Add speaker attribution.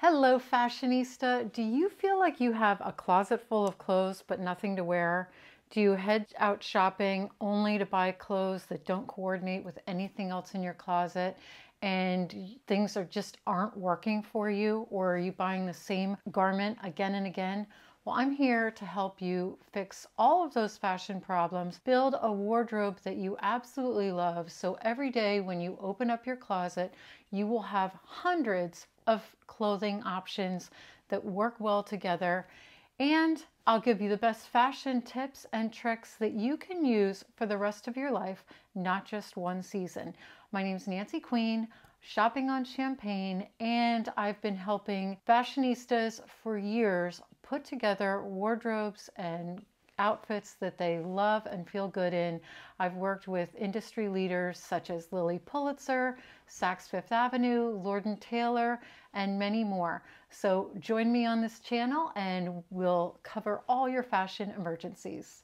Speaker 1: Hello, fashionista. Do you feel like you have a closet full of clothes but nothing to wear? Do you head out shopping only to buy clothes that don't coordinate with anything else in your closet and things aren't working for you? Or are you buying the same garment again and again? Well, I'm here to help you fix all of those fashion problems, build a wardrobe that you absolutely love. So every day when you open up your closet, you will have hundreds of clothing options that work well together. And I'll give you the best fashion tips and tricks that you can use for the rest of your life, not just one season. My name is Nancy Queen, shopping on Champagne, and I've been helping fashionistas for years put together wardrobes and outfits that they love and feel good in. I've worked with industry leaders such as Lilly Pulitzer, Saks Fifth Avenue, Lord & Taylor, and many more. So join me on this channel and we'll cover all your fashion emergencies.